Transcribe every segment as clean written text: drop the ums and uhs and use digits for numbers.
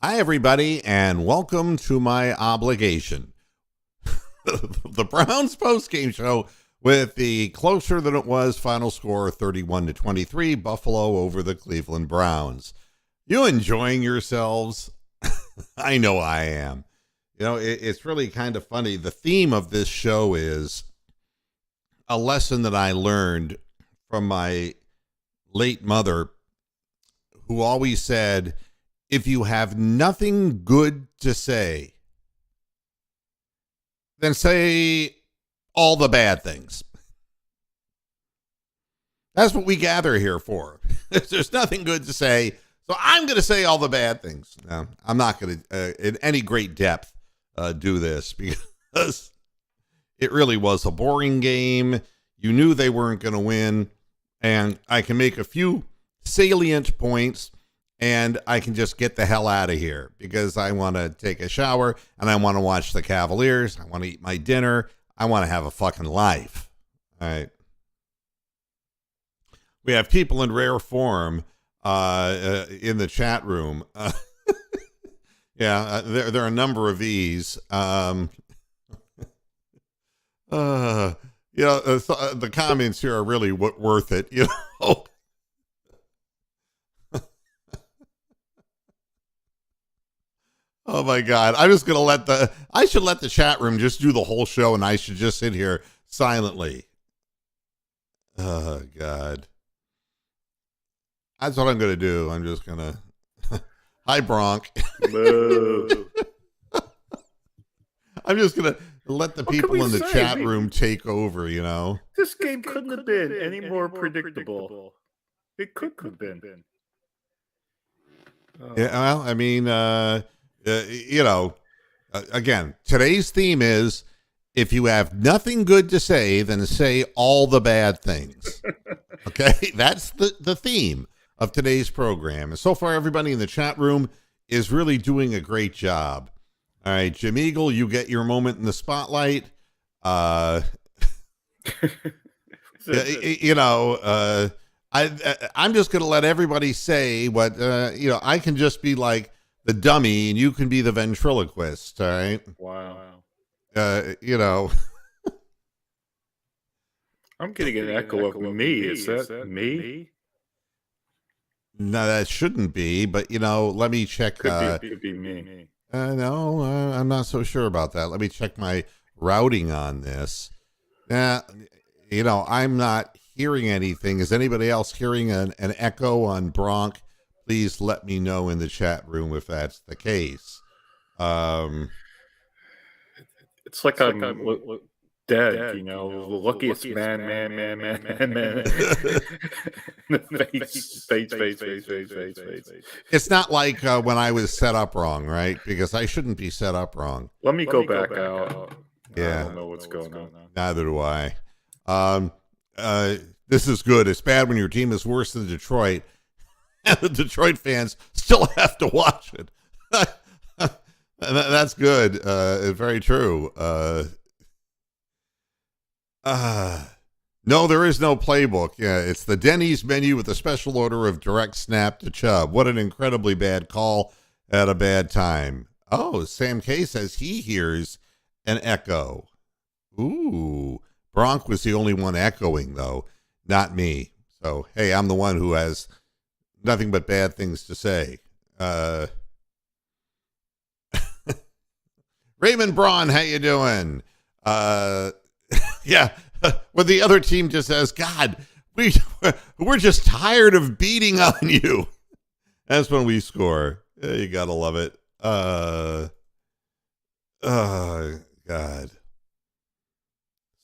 Hi, everybody, and welcome to my obligation. The Browns postgame show with the closer than it was final score 31-23, Buffalo over the Cleveland Browns. You enjoying yourselves? I know I am. You know, it's really kind of funny. The theme of this show is a lesson that I learned from my late mother, who always said, if you have nothing good to say, then say all the bad things. That's what we gather here for. There's nothing good to say, so I'm going to say all the bad things. No, I'm not going to, in any great depth, do this because it really was a boring game. You knew they weren't going to win, and I can make a few salient points, and I can just get the hell out of here because I want to take a shower and I want to watch the Cavaliers. I want to eat my dinner. I want to have a fucking life. All right. We have people in rare form in the chat room. There are a number of these. The comments here are really worth it. You know. Oh my God. I'm just going to I should let the chat room just do the whole show and I should just sit here silently. Oh God. That's what I'm going to do. I'm just going to, hi Bronk. I'm just going to let the people in the chat room take over, you know. This game couldn't have been any more predictable. It could have been. Yeah, well, I mean, again, today's theme is if you have nothing good to say, then say all the bad things. Okay, that's the theme of today's program. And so far, everybody in the chat room is really doing a great job. All right, Jim Eagle, you get your moment in the spotlight. I'm just going to let everybody say what, I can just be like the dummy and you can be the ventriloquist. All right. Wow. I'm getting an echo of me. Is that me? No, that shouldn't be, but let me check. Could be me. No, I'm not so sure about that. Let me check my routing on this. I'm not hearing anything. Is anybody else hearing an echo on Bronk? Please let me know in the chat room if that's the case. It's like I'm dead, the luckiest man. Face. It's not like when I was set up wrong, right? Because I shouldn't be set up wrong. Let me go back out. Yeah. I don't know what's going on. Neither do I. This is good. It's bad when your team is worse than Detroit, and the Detroit fans still have to watch it. That's good. Very true. No, there is no playbook. Yeah, it's the Denny's menu with a special order of direct snap to Chubb. What an incredibly bad call at a bad time. Oh, Sam K says he hears an echo. Ooh. Bronk was the only one echoing, though, not me. So, hey, I'm the one who has nothing but bad things to say. Raymond Braun, how you doing? Yeah, when the other team just says, God, we're just tired of beating on you. That's when we score. Yeah, you gotta love it. Oh, God.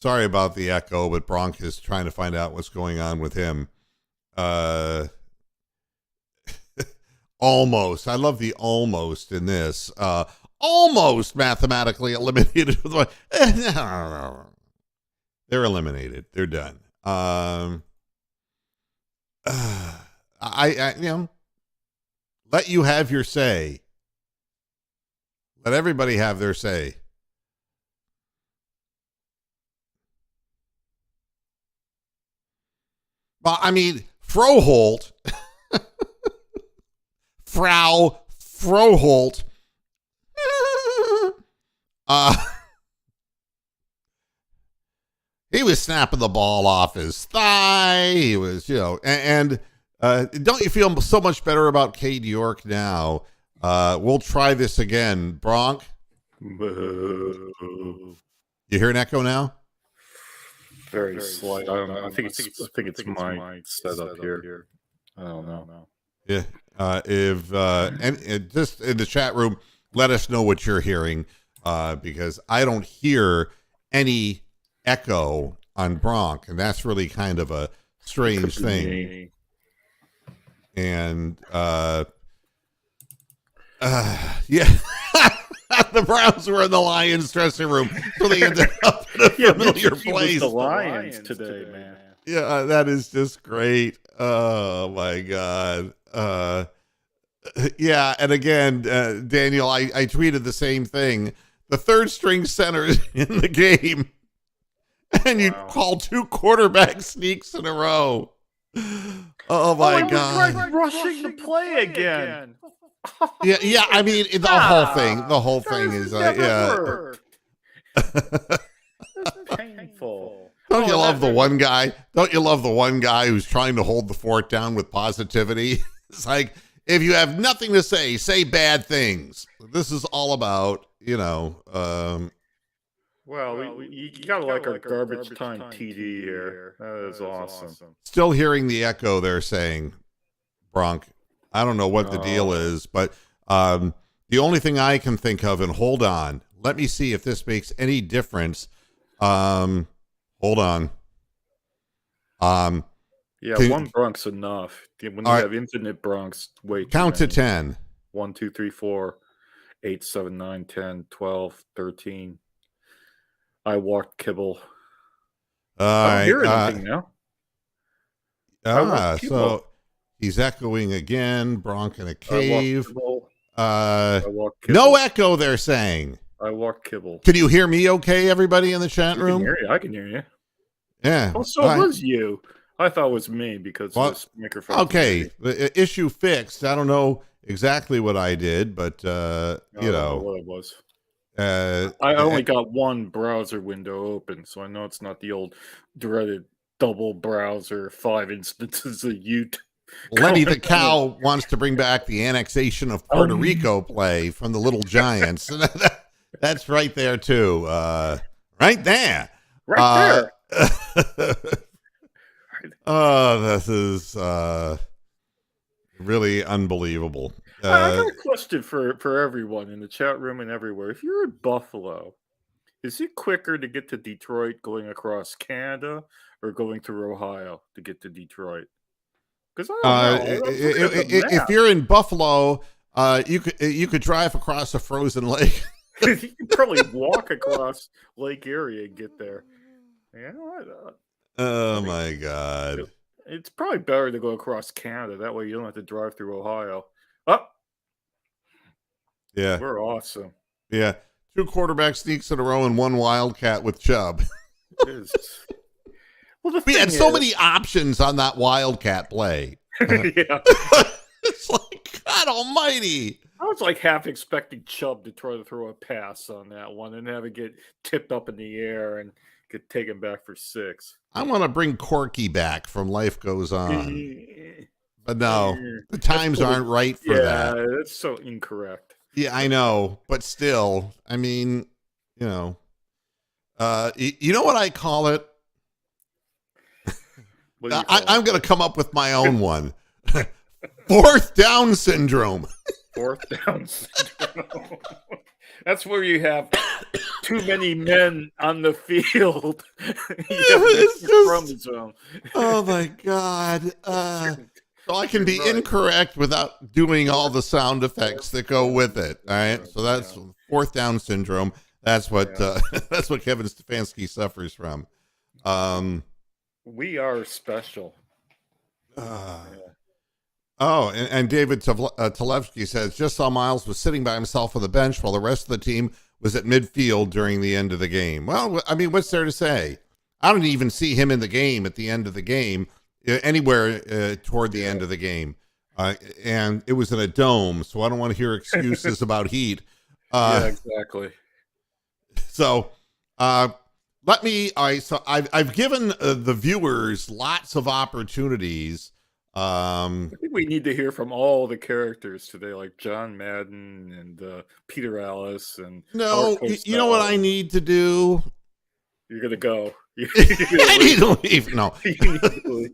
Sorry about the echo, but Bronk is trying to find out what's going on with him. Almost. I love the almost in this. Almost mathematically eliminated. They're eliminated. They're done. Let you have your say. Let everybody have their say. Well, I mean, Froholt, Frau Froholt, he was snapping the ball off his thigh. He was, and don't you feel so much better about Cade York now? We'll try this again. Bronk? Boo. You hear an echo now? Very slight. I don't know. I think it's my setup here. I don't know. Yeah. And just in the chat room, let us know what you're hearing, because I don't hear any echo on Bronk, and that's really kind of a strange thing. And yeah. The Browns were in the Lions dressing room, so they ended up in a familiar place. The Lions today, man. Yeah, that is just great. Oh my God. Yeah, and again, Daniel, I tweeted the same thing. The third string center is in the game, and you call 2 quarterback sneaks in a row. Oh my God! Rushing the play again. Yeah. I mean, the whole thing is, yeah. It's painful. Don't you love the one guy? Don't you love the one guy who's trying to hold the fort down with positivity? It's like, if you have nothing to say bad things. This is all about, Well, you gotta like our garbage time TD here. That is awesome. Still hearing the echo there saying, Bronk, I don't know what the deal is, but the only thing I can think of, and hold on, let me see if this makes any difference. Hold on. Yeah, one Bronk's enough. When you have infinite Bronks, wait. Count to 10. 1, 2, 3, 4, 8, 7, 9, 10, 12, 13. I walked Kibble. I don't hear anything now. So he's echoing again. Bronk in a cave. No echo, they're saying. I walked Kibble. Can you hear me okay, everybody in the chat room? I can hear you. Yeah. Oh, so it was you. I thought it was me because of this microphone. Okay, the issue fixed. I don't know exactly what I did, but I don't know what it was. I only got one browser window open, so I know it's not the old dreaded double browser 5 instances of YouTube. Lenny the Cow wants to bring back the annexation of Puerto Rico play from the Little Giants. That's right there too. Right there. Right there. Oh, this is really unbelievable. I got a question for everyone in the chat room and everywhere. If you're in Buffalo, is it quicker to get to Detroit going across Canada or going through Ohio to get to Detroit? Because I don't know. If you're in Buffalo, you could drive across a frozen lake. You could probably walk across Lake Erie and get there. Yeah. Oh my God! It's probably better to go across Canada. That way you don't have to drive through Ohio. Oh, yeah, we're awesome. Yeah, 2 quarterback sneaks in a row and 1 Wildcat with Chubb. Well, we had so many options on that Wildcat play. Yeah, it's like, God Almighty. I was like half expecting Chubb to try to throw a pass on that one and have it get tipped up in the air and get taken back for 6. I want to bring Corky back from Life Goes On. But no, the times aren't right for that. Yeah, that's so incorrect. Yeah, I know. But still, I mean, you know what I call it? I'm going to come up with my own one. 4th down syndrome. 4th down syndrome. That's where you have too many men on the field. Oh my God. So I can be incorrect without doing all the sound effects that go with it. All right. So that's 4th down syndrome. That's what that's what Kevin Stefanski suffers from. We are special. Oh, and David Talevsky says, just saw Miles was sitting by himself on the bench while the rest of the team was at midfield during the end of the game. Well, I mean, what's there to say? I don't even see him in the game at the end of the game, anywhere toward the end of the game. And it was in a dome, so I don't want to hear excuses about heat. Yeah, exactly. So so I've given the viewers lots of opportunities. I think we need to hear from all the characters today, like John Madden and Peter Alice and No, Howard you know what I Cosell. need to do? You're gonna go. You're I need gonna to leave. No, leave. You need to leave.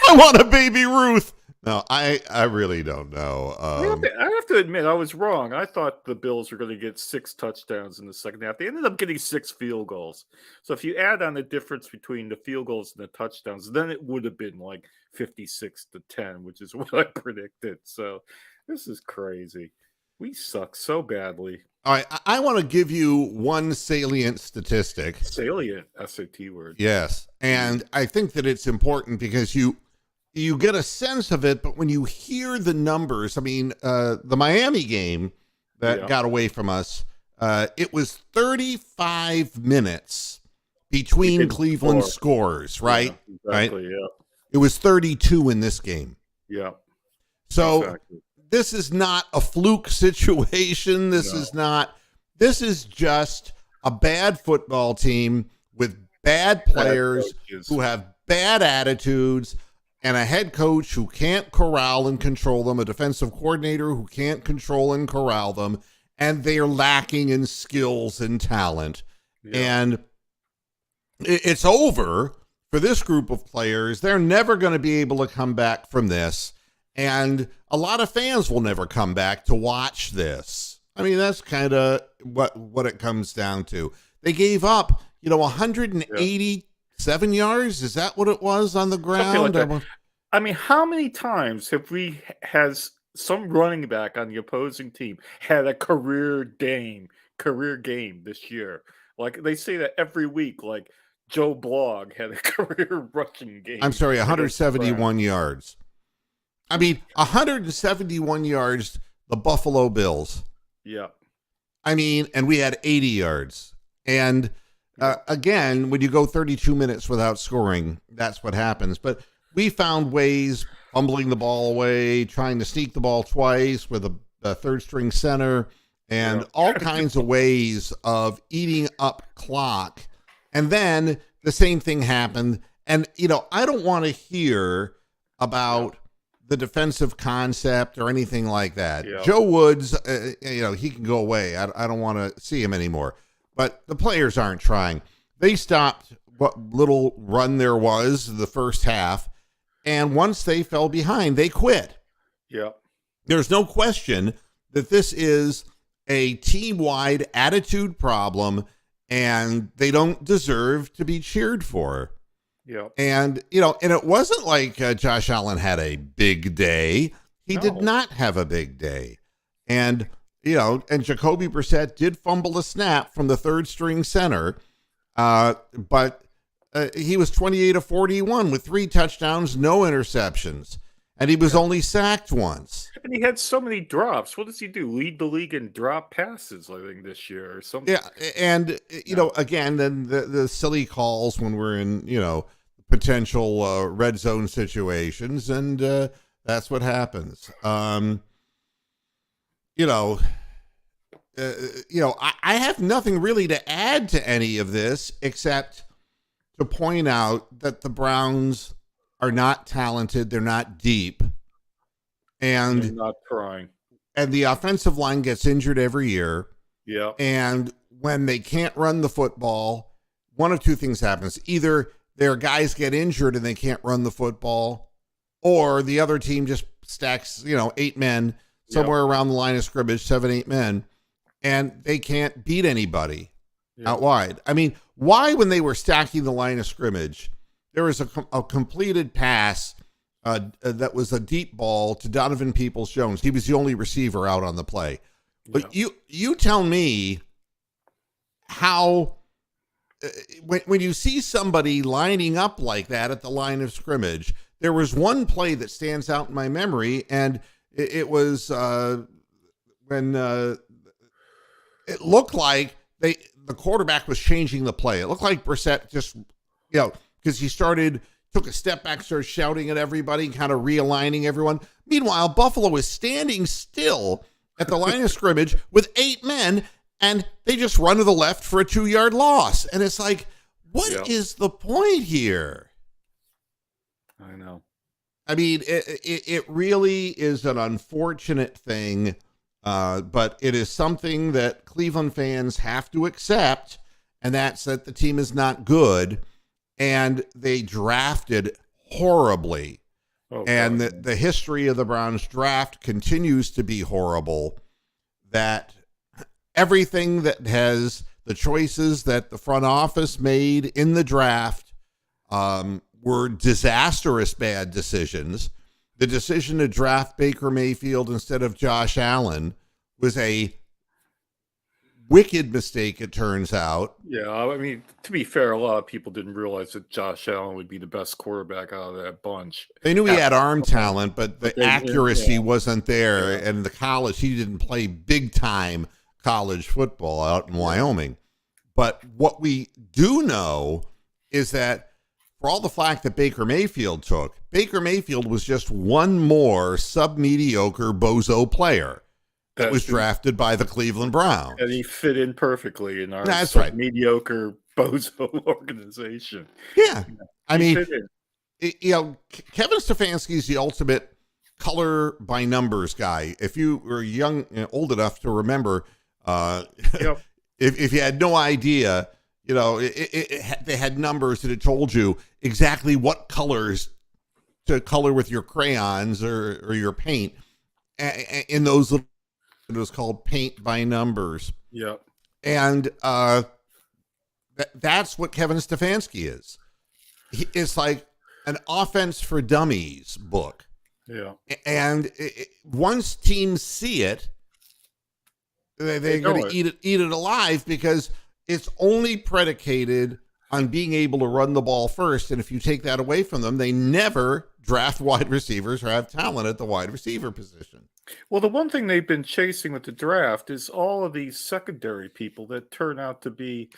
I want a baby Ruth. No, I really don't know. I have to admit, I was wrong. I thought the Bills were going to get 6 touchdowns in the second half. They ended up getting 6 field goals. So if you add on the difference between the field goals and the touchdowns, then it would have been like 56-10, which is what I predicted. So this is crazy. We suck so badly. All right, I want to give you one salient statistic. Salient SAT word. Yes, and I think that it's important because you get a sense of it, but when you hear the numbers, I mean, the Miami game that got away from us, it was 35 minutes between Cleveland scores, right? Yeah, exactly, right? It was 32 in this game. Yeah. So exactly. This is not a fluke situation. This is just a bad football team with bad players who have bad attitudes, and a head coach who can't corral and control them, a defensive coordinator who can't control and corral them, and they're lacking in skills and talent. Yeah. And it's over for this group of players. They're never going to be able to come back from this, and a lot of fans will never come back to watch this. I mean, that's kind of what it comes down to. They gave up, 187 yards. Is that what it was on the ground? Like I mean, how many times has some running back on the opposing team had a career game this year? Like they say that every week, like Joe Blogg had a career rushing game. I'm sorry, 171 yards. I mean, 171 yards, the Buffalo Bills. Yeah. I mean, and we had 80 yards. And again, when you go 32 minutes without scoring, that's what happens. But we found ways, fumbling the ball away, trying to sneak the ball twice with a third-string center, and all kinds of ways of eating up clock. And then the same thing happened. And, I don't want to hear about the defensive concept or anything like that. Yeah. Joe Woods, he can go away. I don't want to see him anymore. But the players aren't trying. They stopped what little run there was the first half, and once they fell behind, they quit. Yeah. There's no question that this is a team-wide attitude problem, and they don't deserve to be cheered for. Yeah. And, and it wasn't like Josh Allen had a big day. He did not have a big day. And, and Jacoby Brissett did fumble a snap from the third-string center, but he was 28 of 41 with 3 touchdowns, no interceptions. And he was only sacked once. And he had so many drops. What does he do? Lead the league in drop passes, I think, this year or something. Yeah, and, again, then the silly calls when we're in, potential red zone situations, and that's what happens. I have nothing really to add to any of this except to point out that the Browns are not talented. They're not deep. And they're not trying. And the offensive line gets injured every year. Yeah. And when they can't run the football, one of two things happens. Either their guys get injured and they can't run the football, or the other team just stacks, 8 men somewhere around the line of scrimmage, 7, 8 men, and they can't beat anybody out wide. I mean, why, when they were stacking the line of scrimmage, there was a completed pass that was a deep ball to Donovan Peoples-Jones. He was the only receiver out on the play. But you tell me how, when you see somebody lining up like that at the line of scrimmage, there was one play that stands out in my memory, and it was when it looked like the quarterback was changing the play. It looked like Brissett just, because he started took a step back, started shouting at everybody, kind of realigning everyone. Meanwhile, Buffalo is standing still at the line of scrimmage with 8 men, and they just run to the left for a 2-yard loss. And it's like, what is the point here? I know. I mean, it really is an unfortunate thing, but it is something that Cleveland fans have to accept, and that's that the team is not good, and they drafted horribly. And the history of the Browns draft continues to be horrible, that everything that has the choices that the front office made in the draft were disastrous bad decisions. The decision to draft Baker Mayfield instead of Josh Allen was a wicked mistake, it turns out. Yeah, I mean, to be fair, a lot of people didn't realize that Josh Allen would be the best quarterback out of that bunch. They knew he had arm talent, but the accuracy wasn't there. And in the college, he didn't play big-time college football out in Wyoming. But what we do know is that for all the flack that Baker Mayfield took, Baker Mayfield was just one more sub-mediocre bozo player that was drafted by the Cleveland Browns. And he fit in perfectly in our mediocre bozo organization. Yeah. I mean, Kevin Stefanski is the ultimate color by numbers guy. If you were old enough to remember, if you had no idea, they had numbers that it told you exactly what colors to color with your crayons or your paint. In those little, it was called paint by numbers. Yeah. And that's what Kevin Stefanski is. It's like an offense for dummies book. Yeah. And once teams see it, they're going to eat it alive, because it's only predicated on being able to run the ball first. And if you take that away from them, they never draft wide receivers or have talent at the wide receiver position. Well, the one thing they've been chasing with the draft is all of these secondary people that turn out to be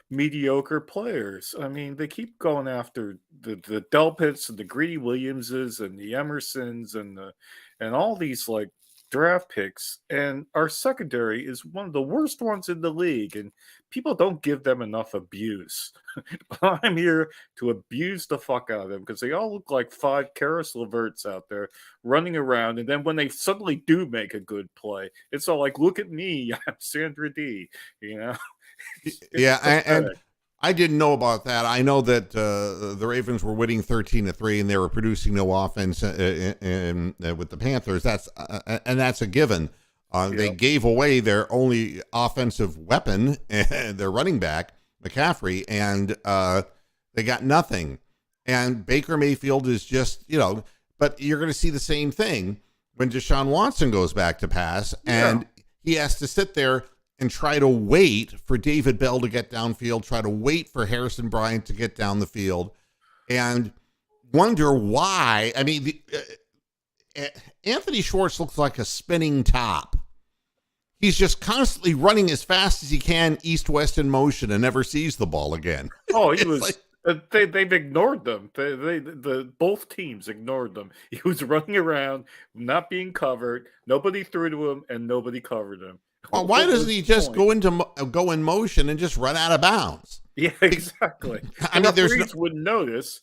mediocre players. I mean, they keep going after the Delpits and the Greedy Williamses and the Emersons and all these like draft picks, and our secondary is one of the worst ones in the league, and people don't give them enough abuse. But I'm here to abuse the fuck out of them, because they all look like 5 Karis LeVerts out there running around, and then when they suddenly do make a good play, it's all like, look at me, I'm Sandra D. It's and I didn't know about that. I know that the Ravens were winning 13-3, and they were producing no offense with the Panthers. That's a given. They gave away their only offensive weapon, their running back, McCaffrey, and they got nothing. And Baker Mayfield is just, but you're going to see the same thing when Deshaun Watson goes back to pass, and he has to sit there and try to wait for David Bell to get downfield, try to wait for Harrison Bryant to get down the field, and wonder why. I mean, Anthony Schwartz looks like a spinning top. He's just constantly running as fast as he can, east-west in motion, and never sees the ball again. Oh, he was... they've ignored them. Both teams ignored them. He was running around, not being covered. Nobody threw to him, and nobody covered him. Well, why doesn't he just go in motion and just run out of bounds? Yeah, exactly. I mean, wouldn't notice.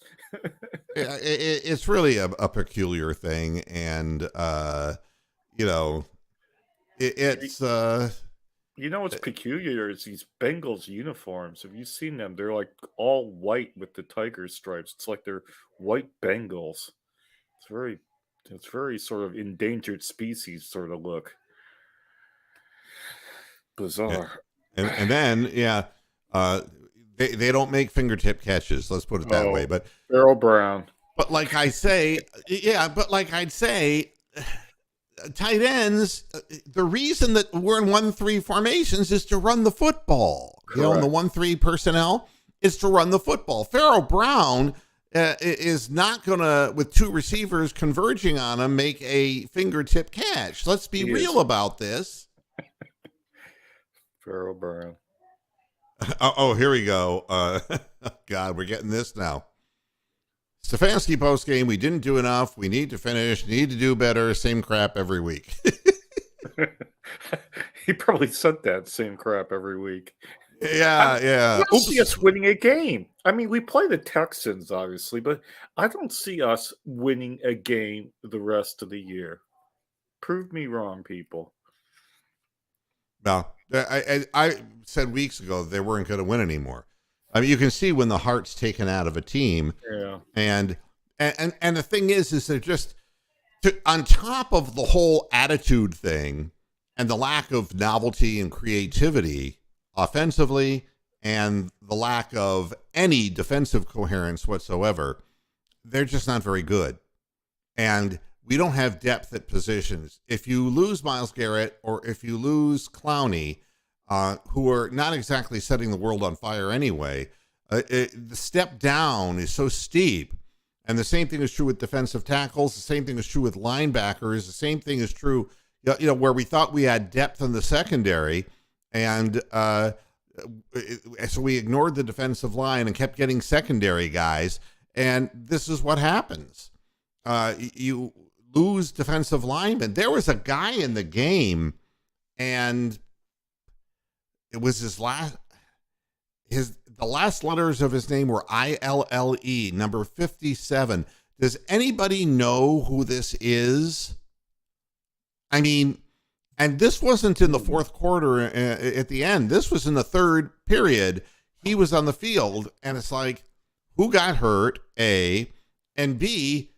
It's really a peculiar thing, and it's what's peculiar is these Bengals uniforms. Have you seen them? They're like all white with the tiger stripes. It's like they're white Bengals. It's very sort of endangered species sort of look. Bizarre. And then they don't make fingertip catches, let's put it that way. But Earl Brown. But like I'd say, tight ends, the reason that we're in 1-3 formations is to run the football. Correct. In the 1-3 personnel is to run the football. Pharaoh Brown is not going to, with 2 receivers converging on him, make a fingertip catch. Let's be real about this. Pharaoh Brown. Oh, here we go. God, we're getting this now. Stefanski postgame, we didn't do enough. We need to finish. Need to do better. Same crap every week. He probably said that same crap every week. Yeah. I don't see us winning a game. I mean, we play the Texans, obviously, but I don't see us winning a game the rest of the year. Prove me wrong, people. Well, I said weeks ago they weren't going to win anymore. I mean, you can see when the heart's taken out of a team. Yeah. And the thing is they're just on top of the whole attitude thing and the lack of novelty and creativity offensively and the lack of any defensive coherence whatsoever. They're just not very good. And we don't have depth at positions. If you lose Myles Garrett or if you lose Clowney, who are not exactly setting the world on fire anyway, the step down is so steep. And the same thing is true with defensive tackles. The same thing is true with linebackers. The same thing is true, where we thought we had depth in the secondary. And so we ignored the defensive line and kept getting secondary guys. And this is what happens. You lose defensive linemen. There was a guy in the game, and it was the last letters of his name were ILLE, number 57. Does anybody know who this is? I mean, and this wasn't in the fourth quarter at the end. This was in the third period. He was on the field, and it's like, who got hurt, A, and B,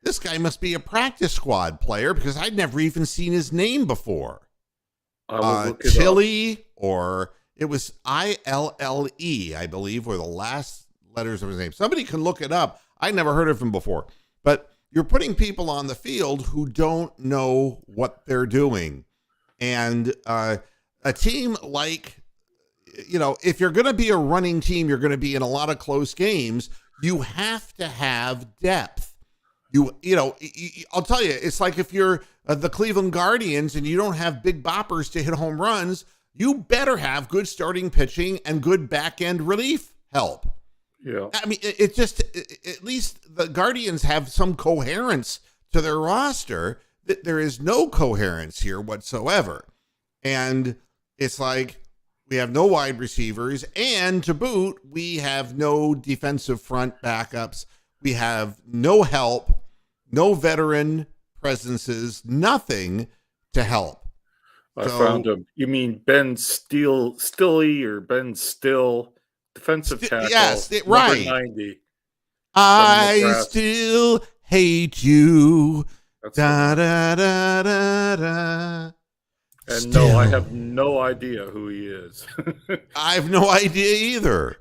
this guy must be a practice squad player because I'd never even seen his name before. Tilly, or it was ILLE, I believe, were the last letters of his name. Somebody can look it up. I never heard of him before. But you're putting people on the field who don't know what they're doing. And a team like, if you're going to be a running team, you're going to be in a lot of close games. You have to have depth. I'll tell you, it's like if you're the Cleveland Guardians and you don't have big boppers to hit home runs, you better have good starting pitching and good back end relief help. Yeah. I mean, it just, at least the Guardians have some coherence to their roster. There is no coherence here whatsoever. And it's like we have no wide receivers, and to boot, we have no defensive front backups. We have no help, no veteran presences, nothing to help. I found him. You mean Ben Stilley or Ben Still, defensive tackle? Yes, right. 90. I still hate you. Da, da, da, da, da. And Still. no, I have no idea who he is. I have no idea either.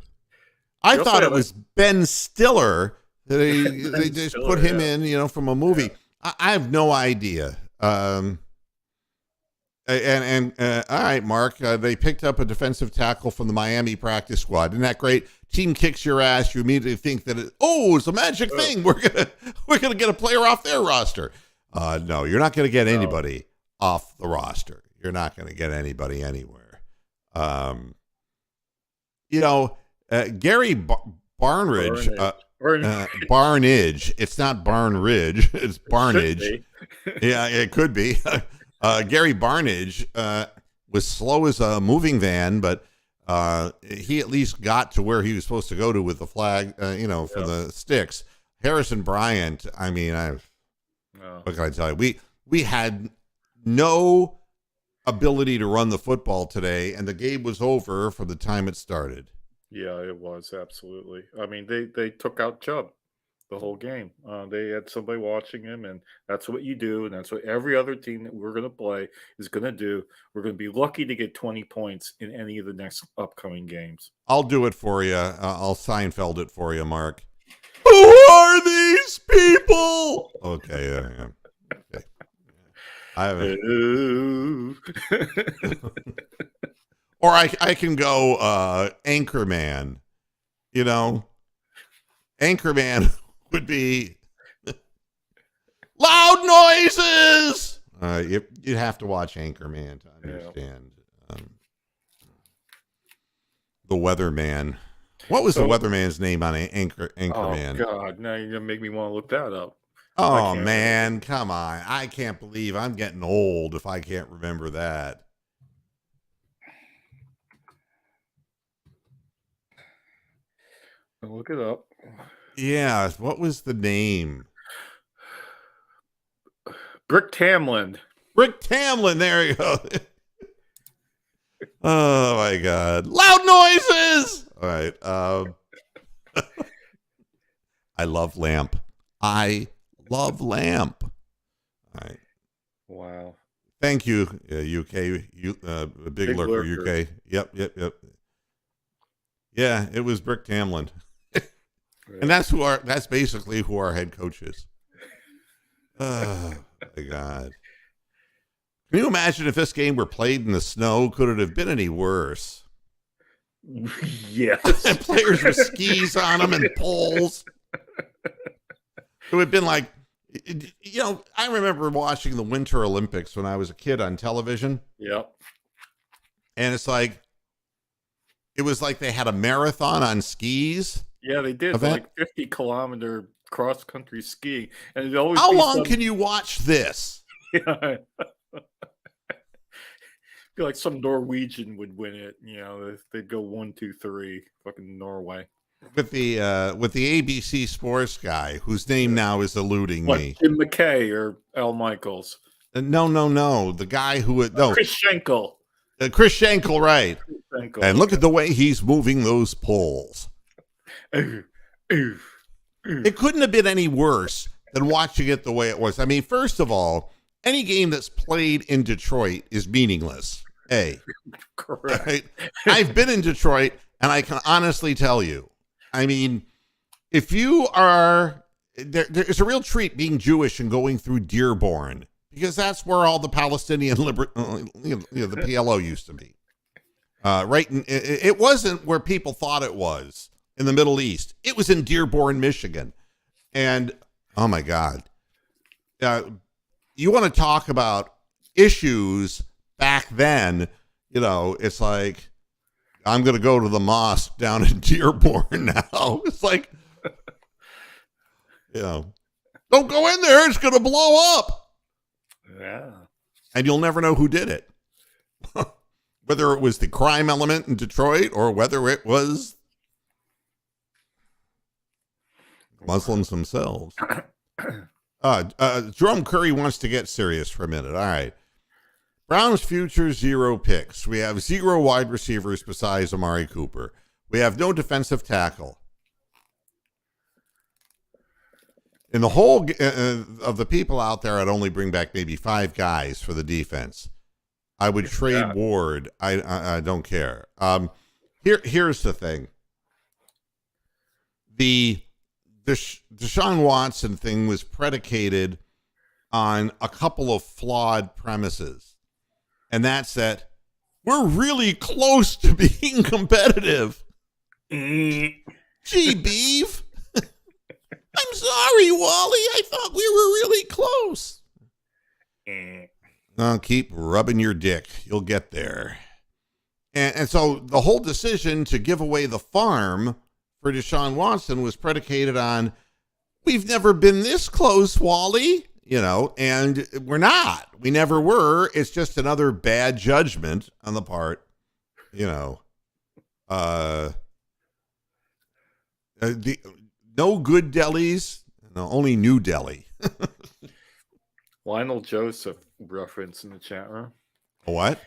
I thought it was Ben Stiller. They just Stiller, put him in, from a movie. Yeah. I have no idea. All right, Mark, they picked up a defensive tackle from the Miami practice squad. Isn't that great? Team kicks your ass. You immediately think that it's a magic thing. We're gonna get a player off their roster. No, you're not gonna get anybody off the roster. You're not gonna get anybody anywhere. Gary Barnridge. Barnage. It's not Barn Ridge. It's Barnage. Yeah, it could be. Gary Barnage was slow as a moving van, but he at least got to where he was supposed to go to with the flag, for the sticks. Harrison Bryant, I mean, what can I tell you? We had no ability to run the football today, and the game was over from the time it started. Yeah, it was, absolutely. I mean, they took out Chubb the whole game. They had somebody watching him, and that's what you do, and that's what every other team that we're going to play is going to do. We're going to be lucky to get 20 points in any of the next upcoming games. I'll do it for you. I'll Seinfeld it for you, Mark. Who are these people? Okay, yeah. Okay. I haven't. Or I can go Anchorman. Anchorman would be loud noises. You'd have to watch Anchorman to understand. The Weatherman What was the So, weatherman's name on oh Anchorman? God, now you're gonna make me want to look that up. I Oh can't remember. man, come on! I can't believe I'm getting old if I can't remember that. I'll look it up. Yeah, what was the name? Brick Tamland. Rick Tamlin. There you go. Oh my God! Loud noises. All right. I love Lamp. I love Lamp. All right. Wow. Thank you, UK. Big lurker, Lurker. UK. Yep. Yeah, it was Brick Tamlin, and that's basically who our head coach is. Oh my God! Can you imagine if this game were played in the snow? Could it have been any worse? Yes. And players with skis on them and poles. It would have been like, I remember watching the Winter Olympics when I was a kid on television. Yep. And it was like they had a marathon on skis. Yeah, they did Event? like 50-kilometer cross country skiing, and it always How be long some- can you watch this? Yeah. Feel like some Norwegian would win it. They'd go 1, 2, 3. Fucking Norway. With the ABC Sports guy, whose name now is eluding What, me. Jim McKay or Al Michaels? No. The guy who would no Chris Schenkel. Chris Schenkel, right? Schenkel. And look at the way he's moving those poles. It couldn't have been any worse than watching it the way it was. I mean, first of all, any game that's played in Detroit is meaningless. Correct. Right? I've been in Detroit, and I can honestly tell you, I mean, if you are, there's a real treat being Jewish and going through Dearborn, because that's where all the Palestinian the PLO used to be. Right? It wasn't where people thought it was in the Middle East. It was in Dearborn, Michigan. And, oh my God. You want to talk about issues back then, it's like, I'm going to go to the mosque down in Dearborn now. It's like, don't go in there. It's going to blow up. Yeah. And you'll never know who did it. Whether it was the crime element in Detroit or whether it was Muslims themselves. Jerome Curry wants to get serious for a minute. All right. Browns future 0 picks. We have 0 wide receivers besides Amari Cooper. We have no defensive tackle. In the whole of the people out there, I'd only bring back maybe 5 guys for the defense. I would trade Ward. I don't care. Here's the thing. The Deshaun Watson thing was predicated on a couple of flawed premises. And that's that we're really close to being competitive. Gee, Beeve. I'm sorry, Wally. I thought we were really close. No, keep rubbing your dick. You'll get there. And so the whole decision to give away the farm for Deshaun Watson was predicated on, we've never been this close, Wally. And we're not. We never were. It's just another bad judgment on the part, no good delis, no, only New Delhi. Lionel Joseph reference in the chat room. What?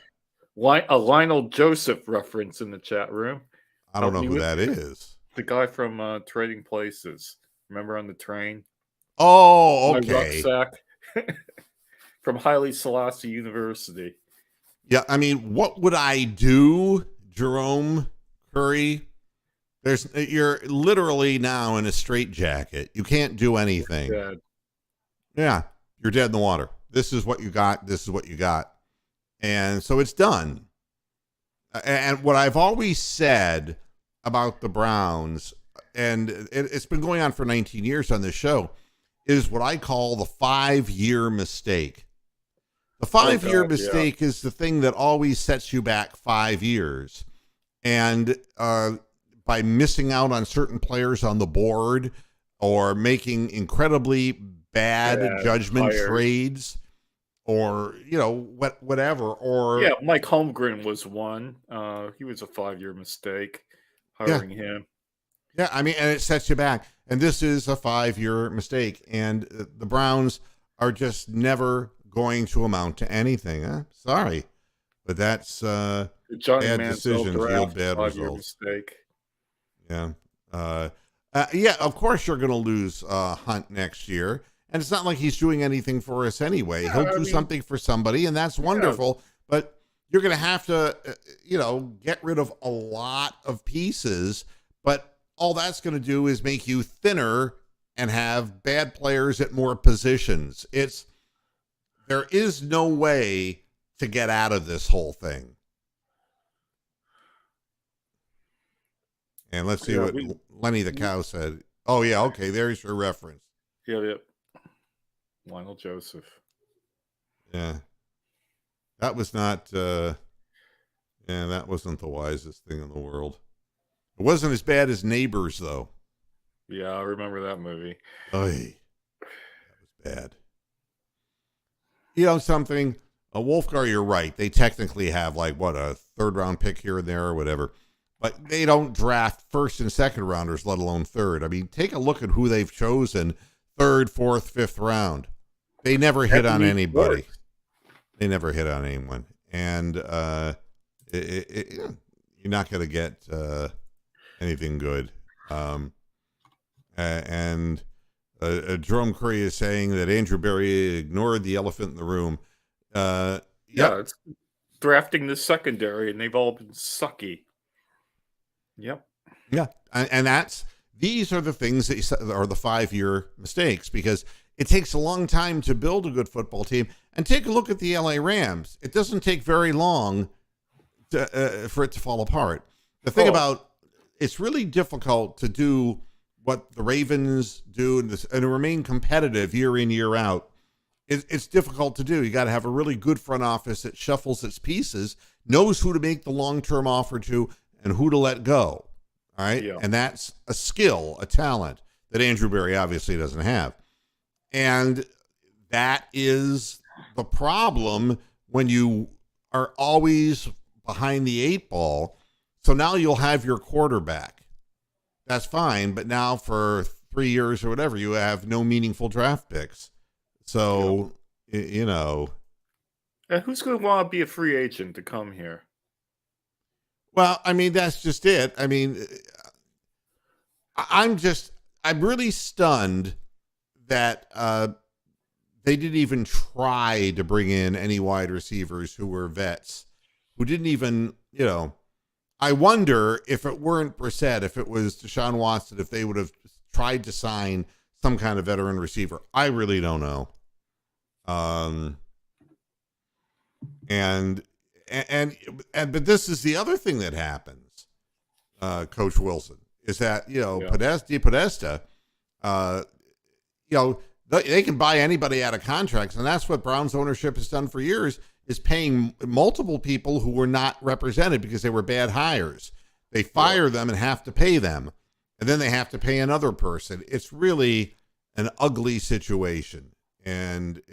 A Lionel Joseph reference in the chat room. I don't know who that is. The guy from Trading Places. Remember on the train? Oh, My okay. rucksack. From Haile Selassie University. Yeah, I mean, what would I do, Jerome Curry? You're literally now in a straitjacket. You can't do anything. Dead. Yeah, you're dead in the water. This is what you got. This is what you got. And so it's done. And what I've always said about the Browns, and it's been going on for 19 years on this show, is what I call the 5-year mistake. The 5-year mistake is the thing that always sets you back 5 years. And by by missing out on certain players on the board or making incredibly bad judgment hires. trades or, whatever. Or Yeah, Mike Holmgren was one. He was a 5-year mistake hiring him. Yeah, I mean, and it sets you back. And this is a 5-year mistake. And the Browns are just never going to amount to anything. Huh? Sorry. But that's Johnny bad Manziel decisions yield draft, bad 5-year results. mistake. Yeah. Yeah, of course you're going to lose Hunt next year. And it's not like he's doing anything for us anyway. Yeah, He'll do something for somebody, and that's wonderful. But you're going to have to, get rid of a lot of pieces. But all that's going to do is make you thinner and have bad players at more positions. There is no way to get out of this whole thing. And let's see what Lenny the Cow said. Oh, yeah, okay, there's your reference. Yeah. Lionel Joseph. Yeah. That was not, that wasn't the wisest thing in the world. It wasn't as bad as Neighbors, though. Yeah, I remember that movie. Oy, that was bad. You know something? Wolfgar, you're right. They technically have, a third-round pick here and there or whatever. But they don't draft first and second rounders, let alone third. I mean, take a look at who they've chosen third, fourth, fifth round. They never hit on anybody. They never hit on anyone. And you're not going to get anything good. And Jerome Curry is saying that Andrew Berry ignored the elephant in the room. It's drafting the secondary, and they've all been sucky. Yep. Yeah, and these are the things that are the 5-year mistakes, because it takes a long time to build a good football team. And take a look at the LA Rams. It doesn't take very long for it to fall apart. The thing about it's really difficult to do what the Ravens do and remain competitive year in, year out. It's difficult to do. You got to have a really good front office that shuffles its pieces, knows who to make the long-term offer to, and who to let go. All right. Yeah. And that's a skill, a talent that Andrew Berry obviously doesn't have. And that is the problem when you are always behind the 8 ball. So now you'll have your quarterback. That's fine. But now for 3 years or whatever, you have no meaningful draft picks. So, And who's going to want to be a free agent to come here? Well, I mean, that's just it. I mean, I'm really stunned that they didn't even try to bring in any wide receivers who were vets, who didn't even, I wonder if it weren't Brissett, if it was Deshaun Watson, if they would have tried to sign some kind of veteran receiver. I really don't know. But this is the other thing that happens, Coach Wilson, is that, Podesta, they can buy anybody out of contracts. And that's what Browns ownership has done for years, is paying multiple people who were not represented because they were bad hires. They fire them and have to pay them. And then they have to pay another person. It's really an ugly situation. And,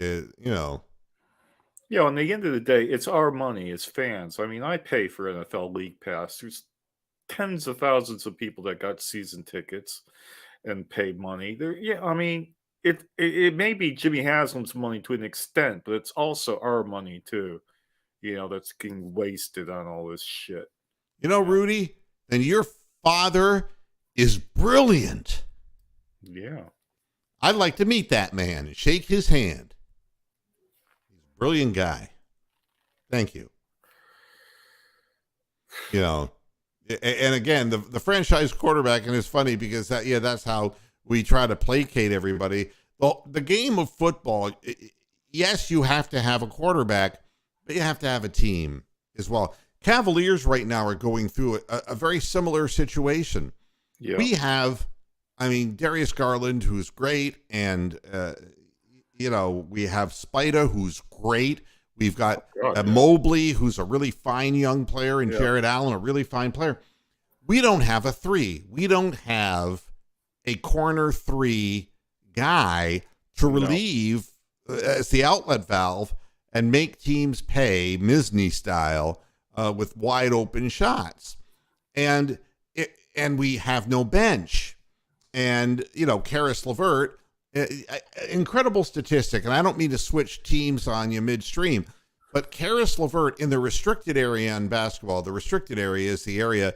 on the end of the day, it's our money as fans. I mean, I pay for NFL League Pass. There's tens of thousands of people that got season tickets and paid money. It may be Jimmy Haslam's money to an extent, but it's also our money too. That's getting wasted on all this shit. Rudy, and your father is brilliant. Yeah. I'd like to meet that man and shake his hand. He's a brilliant guy. Thank you. And again, the franchise quarterback, and it's funny because that's how we try to placate everybody. Well, the game of football, yes, you have to have a quarterback, but you have to have a team as well. Cavaliers right now are going through a very similar situation. Yeah. We have, Darius Garland, who's great, and, we have Spida, who's great. We've got Mobley, who's a really fine young player, and Jared Allen, a really fine player. we don't have a 3. We don't have a corner 3 guy to relieve as the outlet valve and make teams pay Misney style with wide open shots. And we have no bench. And, Karis LeVert, incredible statistic. And I don't mean to switch teams on you midstream, but Karis LeVert in the restricted area in basketball, the restricted area is the area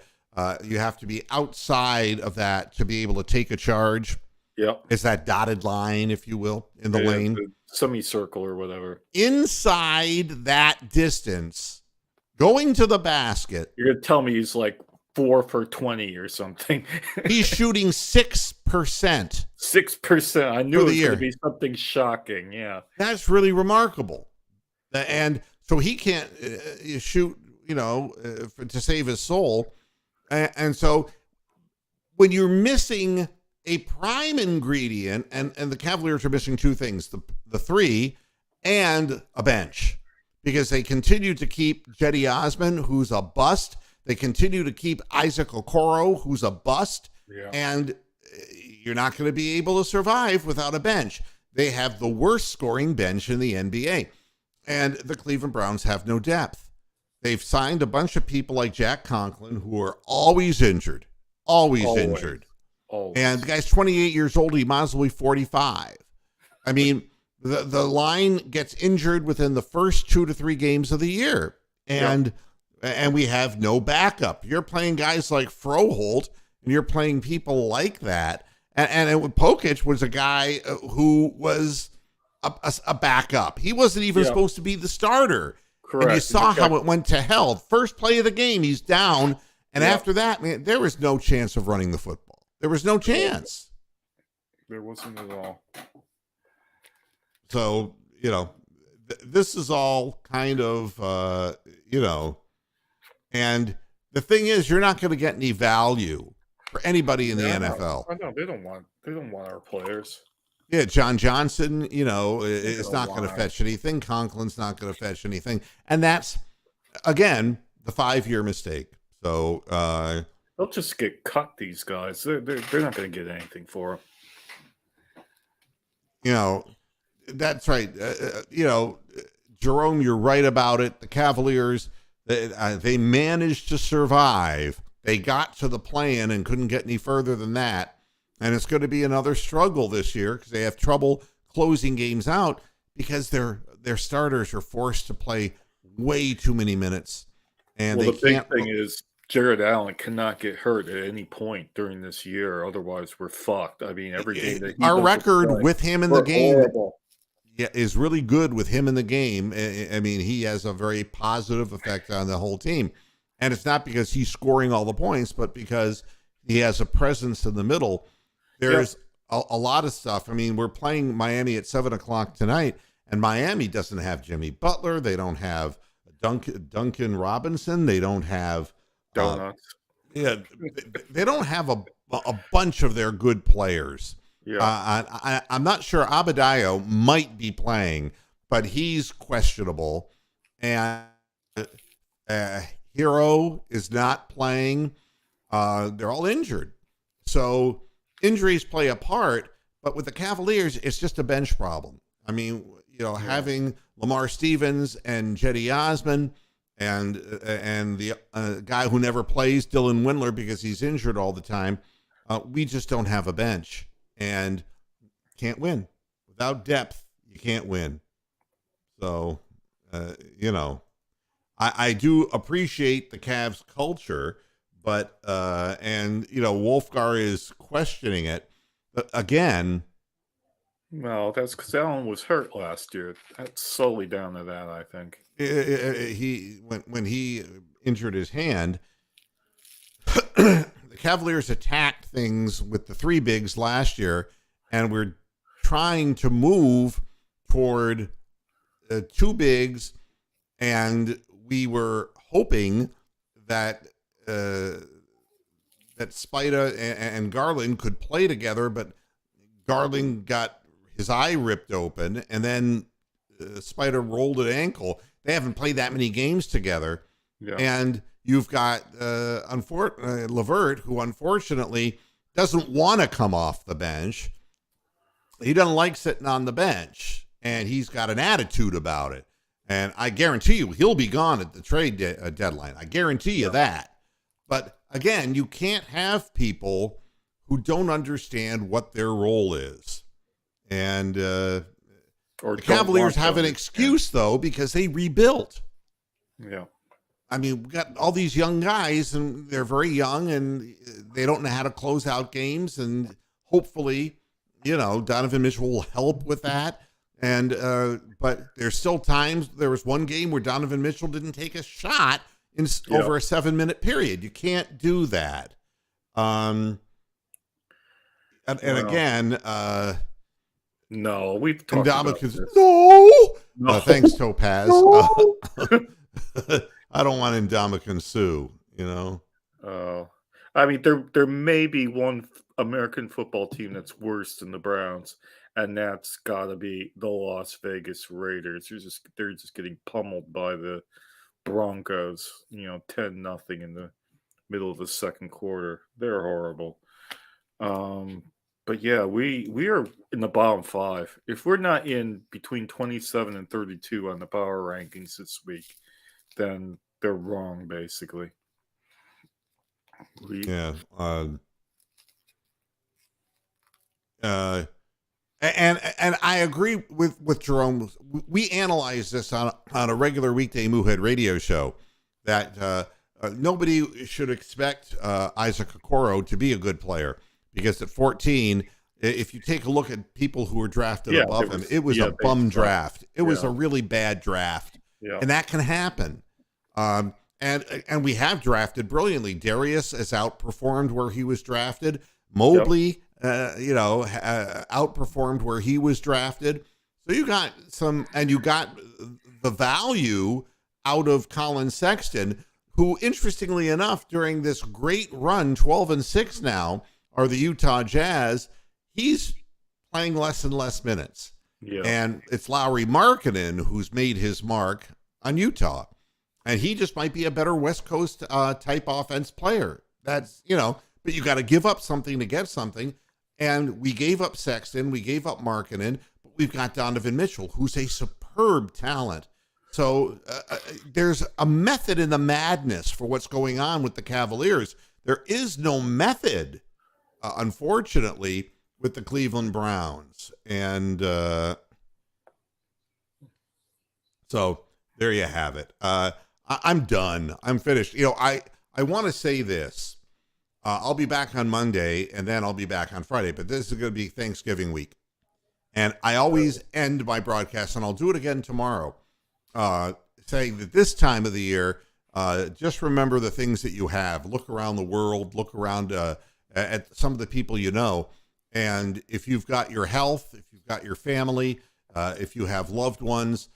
you have to be outside of that to be able to take a charge. Yeah. It's that dotted line, if you will, in the lane. The semicircle or whatever. Inside that distance, going to the basket. You're going to tell me he's like 4 for 20 or something. He's shooting 6%. 6%. I knew it was going to be something shocking. Yeah. That's really remarkable. And so he can't shoot, to save his soul. And so when you're missing a prime ingredient, and the Cavaliers are missing 2 things, the 3 and a bench, because they continue to keep Jetty Osman, who's a bust. They continue to keep Isaac Okoro, who's a bust. Yeah. And you're not going to be able to survive without a bench. They have the worst scoring bench in the NBA. And the Cleveland Browns have no depth. They've signed a bunch of people like Jack Conklin who are always injured. Always injured. Always. And the guy's 28 years old. He might as well be 45. I mean, the line gets injured within the first 2 to 3 games of the year. And we have no backup. You're playing guys like Froholt, and you're playing people like that. And Pokic was a guy who was a backup. He wasn't even supposed to be the starter. Correct. And you saw how it went to hell. First play of the game, he's down. And after that, man, there was no chance of running the football. There was no chance. There wasn't at all. So, this is all kind of, and the thing is, you're not going to get any value for anybody in the NFL. I know they don't want our players. Yeah, John Johnson, is not going to fetch anything. Conklin's not going to fetch anything. And that's, again, the 5-year mistake. So they'll just get cut, these guys. They're not going to get anything for them. That's right. Jerome, you're right about it. The Cavaliers, they managed to survive. They got to the play-in and couldn't get any further than that. And it's going to be another struggle this year because they have trouble closing games out because their starters are forced to play way too many minutes. And the big thing is Jared Allen cannot get hurt at any point during this year. Otherwise, we're fucked. I mean, every game that our record with him in the game is really good with him in the game. I mean, he has a very positive effect on the whole team. And it's not because he's scoring all the points, but because he has a presence in the middle. There's a lot of stuff. I mean, we're playing Miami at 7:00 tonight, and Miami doesn't have Jimmy Butler. They don't have Duncan Robinson. They don't have donuts. They don't have a bunch of their good players. Yeah, I'm not sure. Abadayo might be playing, but he's questionable, and Hero is not playing. They're all injured, so injuries play a part. But with the Cavaliers, it's just a bench problem. I mean, having Lamar Stevens and Jetty Osman and the guy who never plays, Dylan Windler, because he's injured all the time, we just don't have a bench and can't win. Without depth, you can't win. So, I do appreciate the Cavs culture, but Wolfgar is questioning it. But again, well, that's because Allen was hurt last year. That's solely down to that, I think. When he injured his hand, the Cavaliers attacked things with the 3 bigs last year, and we're trying to move toward 2 bigs, and we were hoping that Spida and Garland could play together, but Garland got his eye ripped open, and then Spida rolled an ankle. They haven't played that many games together. Yeah. And you've got Levert, who unfortunately doesn't want to come off the bench. He doesn't like sitting on the bench, and he's got an attitude about it. And I guarantee you he'll be gone at the trade deadline. I guarantee you that. But again, you can't have people who don't understand what their role is. And the Cavaliers have an excuse, though, because they rebuilt. Yeah. I mean, we got all these young guys, and they're very young, and they don't know how to close out games. And hopefully, Donovan Mitchell will help with that. And but there's still times. There was one game where Donovan Mitchell didn't take a shot over a 7-minute period. You can't do that. And again, no, we've talked about this. No. Thanks, Topaz. No. I don't want Ndamukong Suh, I mean, there may be one American football team that's worse than the Browns, and that's got to be the Las Vegas Raiders. They're just getting pummeled by the Broncos, 10-0 in the middle of the second quarter. They're horrible. But yeah, we are in the bottom 5. If we're not in between 27 and 32 on the power rankings this week, then they're wrong, basically. And I agree with Jerome. We analyze this on a regular weekday Moohead radio show that nobody should expect Isaac Okoro to be a good player, because at 14, if you take a look at people who were drafted above him, it was a bum draft. It was a really bad draft, and that can happen. And we have drafted brilliantly. Darius has outperformed where he was drafted. Mobley, outperformed where he was drafted. So you got you got the value out of Colin Sexton, who, interestingly enough, during this great run, 12-6 now, are the Utah Jazz, he's playing less and less minutes. Yeah. And it's Lauri Markkanen who's made his mark on Utah. And he just might be a better West Coast type offense player. That's, but you got to give up something to get something. And we gave up Sexton, we gave up Markkanen, but we've got Donovan Mitchell, who's a superb talent. So there's a method in the madness for what's going on with the Cavaliers. There is no method, unfortunately, with the Cleveland Browns. And so there you have it. I'm done. I'm finished. I want to say this. I'll be back on Monday, and then I'll be back on Friday. But this is going to be Thanksgiving week. And I always end my broadcast, and I'll do it again tomorrow, saying that this time of the year, just remember the things that you have. Look around the world. Look around at some of the people you know. And if you've got your health, if you've got your family, if you have loved ones,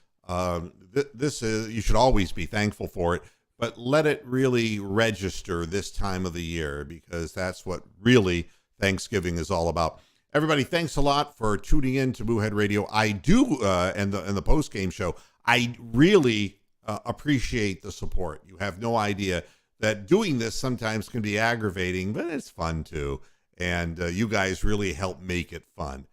this is, you should always be thankful for it, but let it really register this time of the year, because that's what really Thanksgiving is all about. Everybody, thanks a lot for tuning in to Moohead Radio. I do, and the post-game show, I really appreciate the support. You have no idea that doing this sometimes can be aggravating, but it's fun too. And you guys really help make it fun.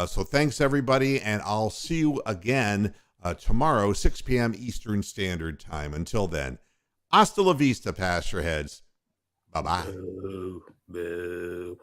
So thanks, everybody, and I'll see you again tomorrow, 6 p.m. Eastern Standard Time. Until then, hasta la vista, Pasture Heads. Bye-bye. Boo, boo.